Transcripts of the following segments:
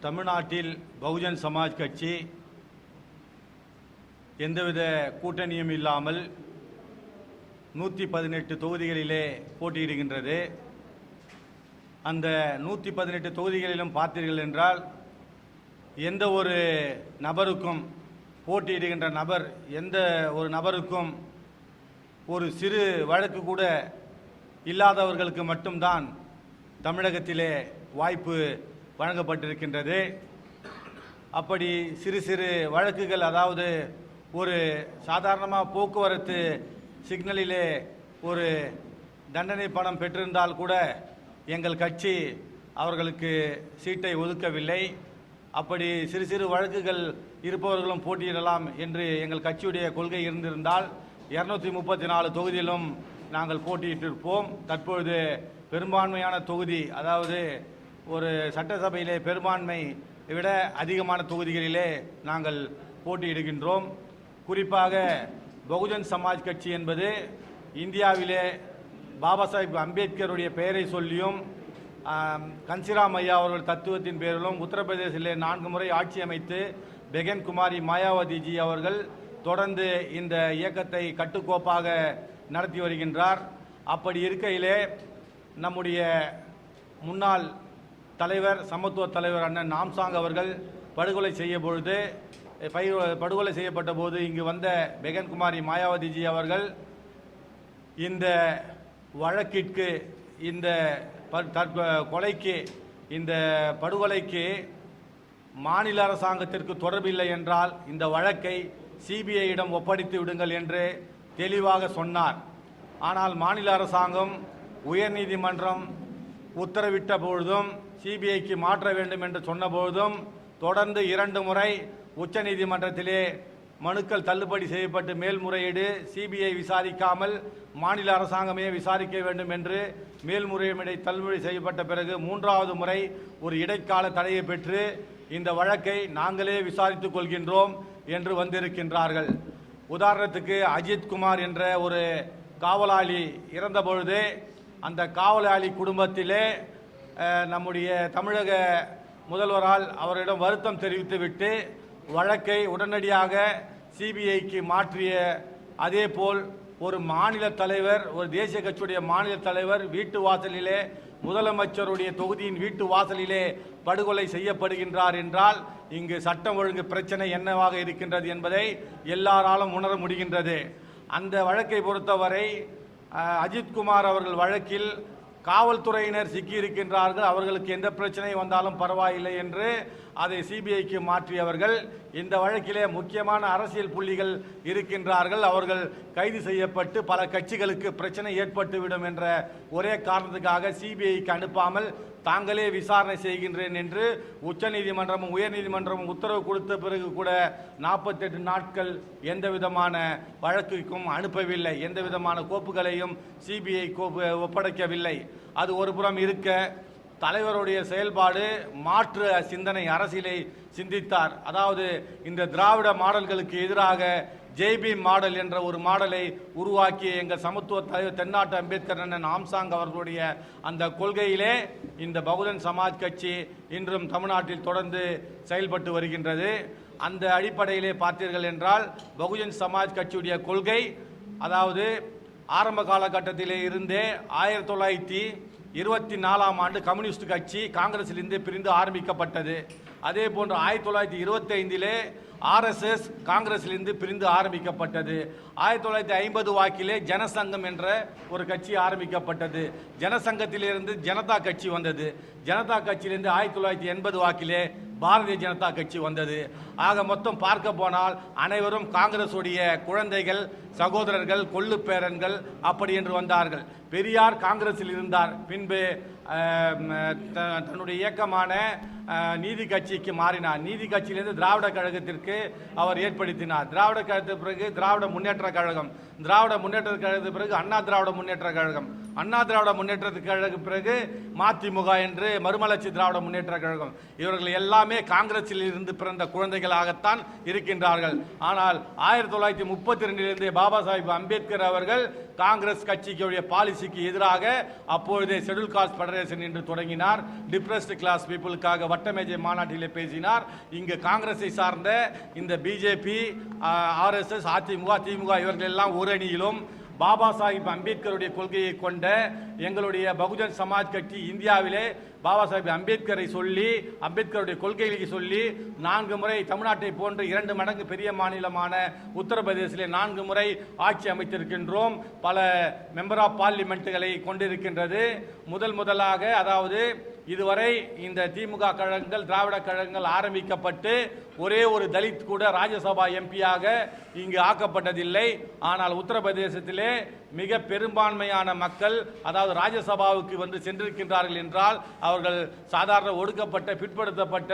தமிழ்நாட்டில் பகுஜன் சமாஜ் கட்சி எந்தவித கூட்டணியும் இல்லாமல் 118 தொகுதிகளிலே போட்டியிடுகின்றது. அந்த 118 தொகுதிகளிலும் பார்த்தீர்கள் என்றால் எந்த ஒரு நபருக்கும் போட்டியிடுகின்ற நபர் எந்த ஒரு நபருக்கும் ஒரு சிறு வழக்கு கூட இல்லாதவர்களுக்கு மட்டும்தான் தமிழகத்திலே வாய்ப்பு வழங்கப்பட்டிருக்கின்றது. அப்படி சிறு சிறு வழக்குகள், அதாவது ஒரு சாதாரணமாக போக்குவரத்து சிக்னலிலே ஒரு தண்டனை பணம் பெற்றிருந்தால் கூட எங்கள் கட்சி அவர்களுக்கு சீட்டை ஒதுக்கவில்லை. அப்படி சிறு சிறு வழக்குகள் இருப்பவர்களும் போட்டியிடலாம் என்று எங்கள் கட்சியுடைய கொள்கை இருந்திருந்தால் 234 தொகுதியிலும் நாங்கள் போட்டியிட்டிருப்போம். தற்பொழுது பெரும்பான்மையான தொகுதி, அதாவது ஒரு சட்டசபையிலே பெரும்பான்மை விட அதிகமான தொகுதிகளிலே நாங்கள் போட்டியிடுகின்றோம். குறிப்பாக பகுஜன் சமாஜ் கட்சி என்பது இந்தியாவிலே பாபா சாஹிப் அம்பேத்கருடைய பெயரை சொல்லியும் கன்சிராம் ஐயா அவர்கள் தத்துவத்தின் பேரிலும் உத்தரப்பிரதேசத்திலே 4 முறை ஆட்சி அமைத்து பெகன் குமாரி மாயாவதிஜி அவர்கள் தொடர்ந்து இந்த இயக்கத்தை கட்டுக்கோப்பாக நடத்தி வருகின்றார். அப்படி இருக்கையிலே நம்முடைய முன்னாள் தலைவர், சமத்துவ தலைவர் அண்ணன் நாம்சாங் அவர்கள் படுகொலை செய்யப்பட்ட போது இங்கு வந்த பெகன் குமாரி மாயாவதிஜி அவர்கள் இந்த வழக்கிற்கு, இந்த கொலைக்கு, இந்த படுகொலைக்கு மாநில அரசாங்கத்திற்கு தொடர்பில்லை என்றால் இந்த வழக்கை சிபிஐயிடம் ஒப்படைத்து விடுங்கள் என்று தெளிவாக சொன்னார். ஆனால் மாநில அரசாங்கம் உயர்நீதிமன்றம் உத்தரவிட்ட பொழுதும் சிபிஐக்கு மாற்ற வேண்டும் என்று சொன்ன பொழுதும் தொடர்ந்து 2 முறை உச்சநீதிமன்றத்திலே மனுக்கள் தள்ளுபடி செய்யப்பட்டு மேல்முறையீடு, சிபிஐ விசாரிக்காமல் மாநில அரசாங்கமே விசாரிக்க வேண்டும் என்று மேல்முறையீடு தள்ளுபடி செய்யப்பட்ட பிறகு 3வது முறை ஒரு இடைக்கால தடையை பெற்று இந்த வழக்கை நாங்களே விசாரித்துக் கொள்கின்றோம் என்று வந்திருக்கின்றார்கள். உதாரணத்துக்கு அஜித் குமார் என்ற ஒரு காவலாளி இறந்த பொழுது அந்த காவலாளி குடும்பத்திலே நம்முடைய தமிழக முதல்வரால் அவரிடம் வருத்தம் தெரிவித்துவிட்டு வழக்கை உடனடியாக சிபிஐக்கு மாற்றிய, அதேபோல் ஒரு மாநில தலைவர், ஒரு தேசிய கட்சியுடைய மாநில தலைவர் வீட்டு வாசலிலே, முதலமைச்சருடைய தொகுதியின் வீட்டு வாசலிலே படுகொலை செய்யப்படுகின்றார் என்றால் இங்கு சட்டம் ஒழுங்கு பிரச்சனை என்னவாக இருக்கின்றது என்பதை எல்லாராலும் உணர முடிகின்றது. அந்த வழக்கை பொறுத்தவரை அஜித்குமார் அவர்கள் வழக்கில் காவல்துறையினர் சிக்கியிருக்கின்றார்கள், அவர்களுக்கு எந்த பிரச்சனை வந்தாலும் பரவாயில்லை என்று அதை சிபிஐக்கு மாற்றியவர்கள். இந்த வழக்கிலே முக்கியமான அரசியல் புள்ளிகள் இருக்கின்றார்கள், அவர்கள் கைது செய்யப்பட்டு பல கட்சிகளுக்கு பிரச்சனை ஏற்பட்டுவிடும் என்ற ஒரே காரணத்துக்காக சிபிஐக்கு அனுப்பாமல் தாங்களே விசாரணை செய்கின்றேன் என்று உச்சநீதிமன்றமும் உயர்நீதிமன்றமும் உத்தரவு கொடுத்த பிறகு கூட 48 நாட்கள் எந்த விதமான வழக்குக்கும் அனுப்பவில்லை, எந்த விதமான கோப்புகளையும் சிபிஐ ஒப்படைக்கவில்லை. அது ஒரு புறம் இருக்க, தலைவருடைய செயல்பாடு மாற்று சிந்தனை அரசியலை சிந்தித்தார். அதாவது இந்த திராவிட மாடல்களுக்கு எதிராக ஜெய்பீம் மாடல் என்ற ஒரு மாடலை உருவாக்கிய எங்கள் சமத்துவ தலைவர் தென்னாட்டு அம்பேத்கர் அண்ணன் நாம்சாங் அவர்களுடைய அந்த கொள்கையிலே இந்த பகுஜன் சமாஜ் கட்சி இன்றும் தமிழ்நாட்டில் தொடர்ந்து செயல்பட்டு வருகின்றது. அந்த அடிப்படையிலே பார்த்தீர்கள் என்றால் பகுஜன் சமாஜ் கட்சியுடைய கொள்கை, அதாவது ஆரம்ப காலகட்டத்திலே இருந்தே 1924ஆம் ஆண்டு கம்யூனிஸ்ட் கட்சி காங்கிரஸிலிருந்து பிரிந்து ஆரம்பிக்கப்பட்டது. அதே போன்று 1925 ஆர்எஸ்எஸ் காங்கிரஸிலிருந்து பிரிந்து ஆரம்பிக்கப்பட்டது. 1950 வாக்கிலே ஜனசங்கம் என்ற ஒரு கட்சி ஆரம்பிக்கப்பட்டது. ஜனசங்கத்திலிருந்து ஜனதா கட்சி வந்தது. ஜனதா கட்சியிலிருந்து 1980 வாக்கிலே பாரதிய ஜனதா கட்சி வந்தது. ஆக மொத்தம் பார்க்க போனால் அனைவரும் காங்கிரசுடைய குழந்தைகள், சகோதரர்கள், கொள்ளு பேரன்கள் அப்படி என்று வந்தார்கள். பெரியார் காங்கிரஸில் இருந்தார், பின்பு தன்னுடைய இயக்கமான நீதி கட்சிக்கு மாறினார். நீதி கட்சியிலிருந்து திராவிட கழகத்திற்கு அவர் ஏற்படுத்தினார். திராவிட கழகத்திற்கு பிறகு திராவிட முன்னேற்ற கழகம், திராவிட முன்னேற்ற கழகத்திற்கு பிறகு அண்ணா திராவிட முன்னேற்ற கழகம், அண்ணா திராவிட முன்னேற்றத்துக்கு கழக பிறகு மதிமுக என்று மறுமலர்ச்சி திராவிட முன்னேற்ற கழகம், இவர்கள் எல்லாமே காங்கிரஸில் இருந்து பிறந்த குழந்தைகளாகத்தான் இருக்கின்றார்கள். ஆனால் 1932 பாபா சாஹிப் அம்பேத்கர் அவர்கள் காங்கிரஸ் கட்சிக்குடைய பாலிசிக்கு எதிராக அப்பொழுதே ஷெட்யூல் காஸ்ட் ஃபெடரேஷன் என்று தொடங்கினார். டிப்ரெஸ்ட் கிளாஸ் பீப்புளுக்காக வட்டமேஜை மாநாட்டிலே பேசினார். இங்கு காங்கிரஸை சார்ந்த இந்த பிஜேபி, ஆர்எஸ்எஸ், அதிமுக, திமுக இவர்கள் எல்லாம் ஒரு அணியிலும் பாபா சாஹிப் அம்பேத்கருடைய கொள்கையை கொண்ட எங்களுடைய பகுஜன் சமாஜ் கட்சி இந்தியாவிலே பாபா சாஹிப் அம்பேத்கரை சொல்லி, அம்பேத்கருடைய கொள்கைகளை சொல்லி 4 முறை தமிழ்நாட்டை போன்று 2 மடங்கு பெரிய மாநிலமான உத்தரப்பிரதேசிலே 4 முறை ஆட்சி அமைத்திருக்கின்றோம். பல மெம்பர் ஆஃப் பார்லிமெண்ட்டுகளை கொண்டிருக்கின்றது. முதலாக அதாவது இதுவரை இந்த திமுக கழகங்கள், திராவிட கழகங்கள் ஆரம்பிக்கப்பட்டு ஒரே ஒரு தலித் கூட ராஜ்யசபா எம்பியாக இங்கு ஆக்கப்பட்டதில்லை. ஆனால் உத்தரப்பிரதேசத்திலே மிக பெரும்பான்மையான மக்கள், அதாவது ராஜ்யசபாவுக்கு வந்து சென்றிருக்கின்றார்கள் என்றால் அவர்கள் சாதாரண ஒடுக்கப்பட்ட, பிற்படுத்தப்பட்ட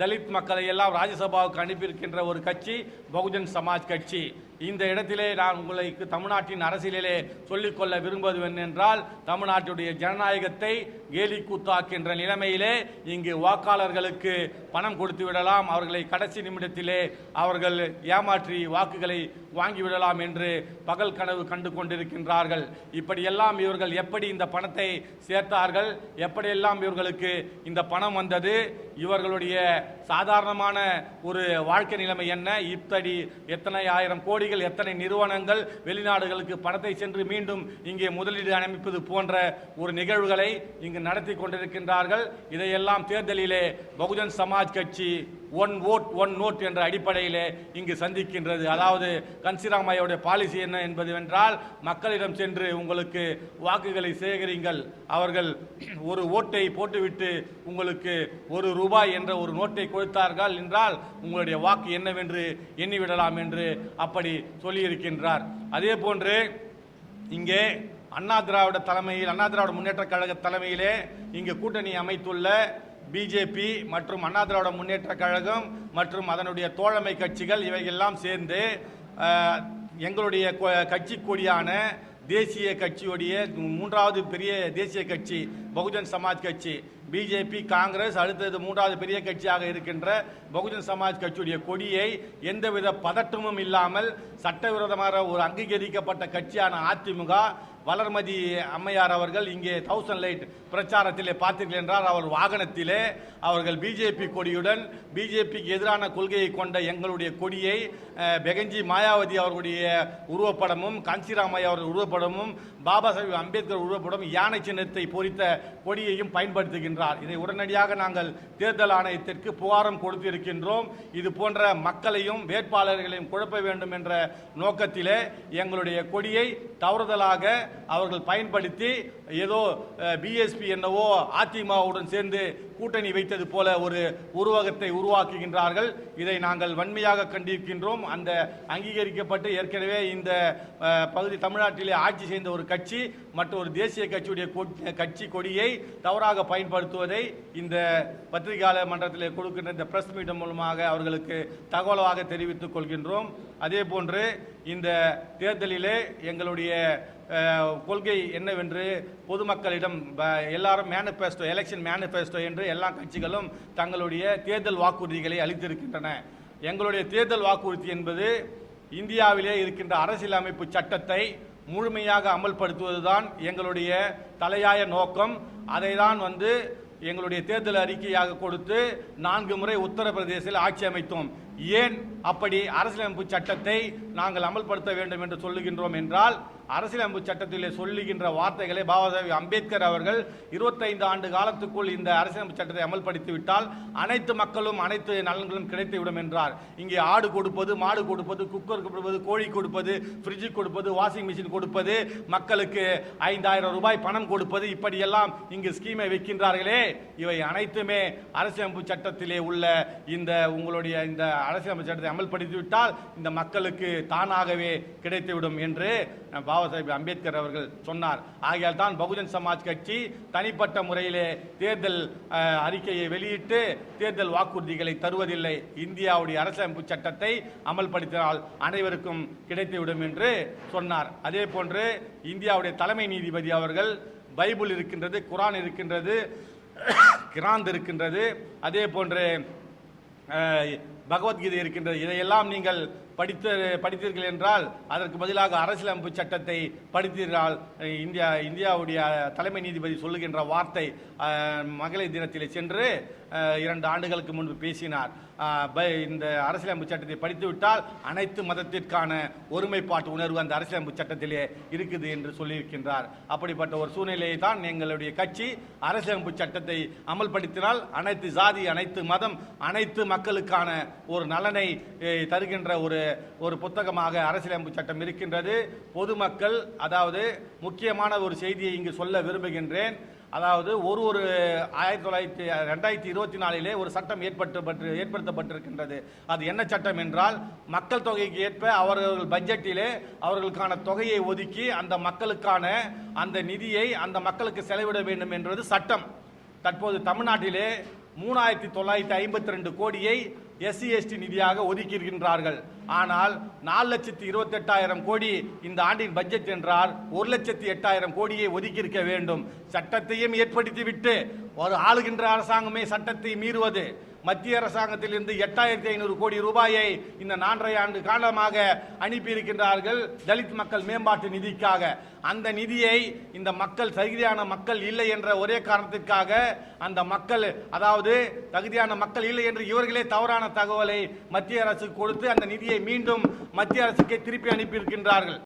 தலித் மக்களை எல்லாம் ராஜ்யசபாவுக்கு அனுப்பியிருக்கின்ற ஒரு கட்சி பகுஜன் சமாஜ் கட்சி. இந்த இடத்திலே நான் உங்களுக்கு தமிழ்நாட்டின் அரசியலிலே சொல்லிக்கொள்ள விரும்புவது என்னென்றால், தமிழ்நாட்டுடைய ஜனநாயகத்தை கேலி கூத்தாக்கின்ற நிலைமையிலே இங்கு வாக்காளர்களுக்கு பணம் கொடுத்து விடலாம், அவர்களை கடைசி நிமிடத்திலே அவர்கள் ஏமாற்றி வாக்குகளை வாங்கிவிடலாம் என்று பகல் கனவு கண்டு கொண்டிருக்கின்றார்கள். இப்படியெல்லாம் இவர்கள் எப்படி இந்த பணத்தை சேர்த்தார்கள், எப்படியெல்லாம் இவர்களுக்கு இந்த பணம் வந்தது, இவர்களுடைய சாதாரணமான ஒரு வாழ்க்கை நிலைமை என்ன, இப்படி எத்தனை ஆயிரம் கோடிகள், எத்தனை நிறுவனங்கள் வெளிநாடுகளுக்கு பணத்தை சென்று மீண்டும் இங்கே முதலீடு அமைப்பது போன்ற ஒரு நிகழ்வுகளை இங்கு நடத்தி கொண்டிருக்கின்றார்கள். இதையெல்லாம் தேர்தலிலே பகுஜன் சமாஜ் கட்சி ஒன் ஓட் ஒன் நோட் என்ற அடிப்படையிலே இங்கு சந்திக்கின்றது. அதாவது கன்சிராமையோட பாலிசி என்ன என்பது என்றால், மக்களிடம் சென்று உங்களுக்கு வாக்குகளை சேகரிங்கள், அவர்கள் ஒரு ஓட்டை போட்டுவிட்டு உங்களுக்கு ₹1 என்ற ஒரு நோட்டை கொடுத்தார்கள் என்றால் உங்களுடைய வாக்கு என்னவென்று எண்ணிவிடலாம் என்று அப்படி சொல்லியிருக்கின்றார். அதே போன்று இங்கே அண்ணா திராவிட தலைமையில், அண்ணா திராவிட முன்னேற்ற கழக தலைமையிலே இங்கு கூட்டணி அமைத்துள்ள பிஜேபி மற்றும் அண்ணா திராவிட முன்னேற்ற கழகம் மற்றும் அதனுடைய தோழமை கட்சிகள் இவையெல்லாம் சேர்ந்து எங்களுடைய கட்சி கொடியான தேசிய கட்சியுடைய 3வது பெரிய தேசிய கட்சி பகுஜன் சமாஜ் கட்சி, பிஜேபி, காங்கிரஸ், அடுத்தது 3வது பெரிய கட்சியாக இருக்கின்ற பகுஜன் சமாஜ் கட்சியுடைய கொடியை எந்தவித பதற்றமும் இல்லாமல் சட்டவிரோதமாக ஒரு அங்கீகரிக்கப்பட்ட கட்சியான அதிமுக, வளர்மதி அம்மையார் அவர்கள் இங்கே 1000 லைட் பிரச்சாரத்திலே பார்த்தீர்கள் என்றால் அவர் வாகனத்திலே அவர்கள் பிஜேபி கொடியுடன் பிஜேபிக்கு எதிரான கொள்கையை கொண்ட எங்களுடைய கொடியை பெகஞ்சி மாயாவதி அவர்களுடைய உருவப்படமும், காஞ்சிராமையா அவர்கள் உருவப்படமும், பாபா சாஹிப் அம்பேத்கர் உருவப்படம், யானை சின்னத்தை பொறித்த கொடியையும் பயன்படுத்துகின்றார். இதை உடனடியாக நாங்கள் தேர்தல் ஆணையத்திற்கு புகாரம் கொடுத்திருக்கின்றோம். இது போன்ற மக்களையும் வேட்பாளர்களையும் குழப்ப வேண்டும் என்ற நோக்கத்திலே எங்களுடைய கொடியை தவறுதலாக அவர்கள் பயன்படுத்தி ஏதோ பிஎஸ்பி என்னவோ அதிமுகவுடன் சேர்ந்து கூட்டணி வைத்தது போல ஒரு உருவகத்தை உருவாக்குகின்றார்கள். இதை நாங்கள் வன்மையாக கண்டிருக்கின்றோம். அந்த அங்கீகரிக்கப்பட்டு ஏற்கனவே இந்த பகுதி தமிழ்நாட்டிலே ஆட்சி செய்த ஒரு கட்சி மற்றொரு தேசிய கட்சியுடைய கட்சி கொடியை தவறாக பயன்படுத்துவதை இந்த பத்திரிகையாளர் மன்றத்திலே கொடுக்கின்ற இந்த பிரஸ் மீட் மூலமாக அவர்களுக்கு தகவலாக தெரிவித்துக் கொள்கின்றோம். அதே போன்று இந்த தேர்தலிலே எங்களுடைய கொள்கை என்னவென்று பொதுமக்களிடம் எல்லாரும் மேனிஃபெஸ்டோ, எலெக்ஷன் மேனிஃபெஸ்டோ என்று எல்லா கட்சிகளும் தங்களுடைய தேர்தல் வாக்குறுதிகளை அளித்திருக்கின்றன. எங்களுடைய தேர்தல் வாக்குறுதி என்பது இந்தியாவிலே இருக்கின்ற அரசியலமைப்பு சட்டத்தை முழுமையாக அமல்படுத்துவதுதான் எங்களுடைய தலையாய நோக்கம். அதை தான் எங்களுடைய தேர்தல் அறிக்கையாக கொடுத்து 4 முறை உத்தரப்பிரதேசத்தில் ஆட்சி அமைத்தோம். ஏன் அப்படி அரசியலமைப்பு சட்டத்தை நாங்கள் அமல்படுத்த வேண்டும் என்று சொல்லுகின்றோம் என்றால், அரசியலமைப்பு சட்டத்திலே சொல்லுகின்ற வார்த்தைகளை பாபா சாஹிப் அம்பேத்கர் அவர்கள் 25 ஆண்டு காலத்துக்குள் இந்த அரசியலமைப்பு சட்டத்தை அமல்படுத்திவிட்டால் அனைத்து மக்களும் அனைத்து நலன்களும் கிடைத்துவிடும் என்றார். இங்கே ஆடு கொடுப்பது, மாடு கொடுப்பது, குக்கர் கொடுப்பது, கோழி கொடுப்பது, ஃப்ரிட்ஜ் கொடுப்பது, வாஷிங் மிஷின் கொடுப்பது, மக்களுக்கு 5000 ரூபாய் பணம் கொடுப்பது, இப்படியெல்லாம் இங்கு ஸ்கீமை வைக்கின்றார்களே, இவை அனைத்துமே அரசியலமைப்பு சட்டத்திலே உள்ள இந்த உங்களுடைய இந்த அரசியலமைப்பு சட்டத்தை அமல்படுத்திவிட்டால் இந்த மக்களுக்கு தானாகவே கிடைத்துவிடும் என்று பாபா பாபா சாஹேப் அம்பேத்கர் அவர்கள் சொன்னார். ஆகையால் தான் பகுஜன் சமாஜ் கட்சி தனிப்பட்ட முறையிலே தேர்தல் அறிக்கையை வெளியிட்டு தேர்தல் வாக்குறுதிகளை தருவதில்லை. இந்தியாவுடைய அரசியலமைப்பு சட்டத்தை அமல்படுத்தினால் அனைவருக்கும் கிடைத்துவிடும் என்று சொன்னார். அதே போன்று இந்தியாவுடைய தலைமை நீதிபதி அவர்கள் பைபிள் இருக்கின்றது, குரான் இருக்கின்றது, கிராந்த் இருக்கின்றது, அதே போன்று பகவத்கீதை இருக்கின்றது. இதையெல்லாம் நீங்கள் படித்தீர்கள் என்றால் அதற்கு பதிலாக அரசியலமைப்பு சட்டத்தை படித்தீர்கள். இந்தியாவுடைய தலைமை நீதிபதி சொல்லுகின்ற வார்த்தை மகளிர் தினத்தில் சென்று 2 ஆண்டுகளுக்கு முன்பு பேசினார். இந்த அரசியலமைப்பு சட்டத்தை படித்துவிட்டால் அனைத்து மதத்திற்கான ஒருமைப்பாட்டு உணர்வு அந்த அரசியலமைப்பு சட்டத்திலே இருக்குது என்று சொல்லியிருக்கின்றார். அப்படிப்பட்ட ஒரு சூழ்நிலையை தான் எங்களுடைய கட்சி அரசியலமைப்பு சட்டத்தை அமல்படுத்தினால் அனைத்து ஜாதி, அனைத்து மதம், அனைத்து மக்களுக்கான ஒரு நலனை தருகின்ற ஒரு புத்தகமாக அரசியலமைப்பு சட்டம் இருக்கின்றது. பொதுமக்கள், அதாவது முக்கியமான ஒரு செய்தியை இங்கு சொல்ல விரும்புகின்றேன். அதாவது 2024 ஒரு சட்டம் ஏற்படுத்தப்பட்டிருக்கின்றது. அது என்ன சட்டம் என்றால், மக்கள் தொகைக்கு ஏற்ப அவர்கள் பட்ஜெட்டிலே அவர்களுக்கான தொகையை ஒதுக்கி அந்த மக்களுக்கான அந்த நிதியை அந்த மக்களுக்கு செலவிட வேண்டும் என்பது சட்டம். தற்போது தமிழ்நாட்டிலே 3952 கோடியை SC/ST நிதியாக ஒதுக்கியிருக்கின்றார்கள். ஆனால் 4,28,000 கோடி இந்த ஆண்டின் பட்ஜெட் என்றால் 1,08,000 கோடியை ஒதுக்கியிருக்க வேண்டும். சட்டத்தையும் ஏற்படுத்திவிட்டு ஒரு ஆளுகின்ற அரசாங்கமே சட்டத்தை மீறுவது. மத்திய அரசாங்கத்திலிருந்து 8,500 கோடி ரூபாயை இந்த 4.5 ஆண்டு காலமாக அனுப்பியிருக்கின்றார்கள் தலித் மக்கள் மேம்பாட்டு நிதிக்காக. அந்த நிதியை இந்த மக்கள் தகுதியான மக்கள் இல்லை என்ற ஒரே காரணத்திற்காக அந்த மக்கள், அதாவது தகுதியான மக்கள் இல்லை என்று இவர்களே தவறான தகவலை மத்திய அரசுக்கு கொடுத்து அந்த நிதியை மீண்டும் மத்திய அரசுக்கே திருப்பி அனுப்பியிருக்கின்றார்கள்.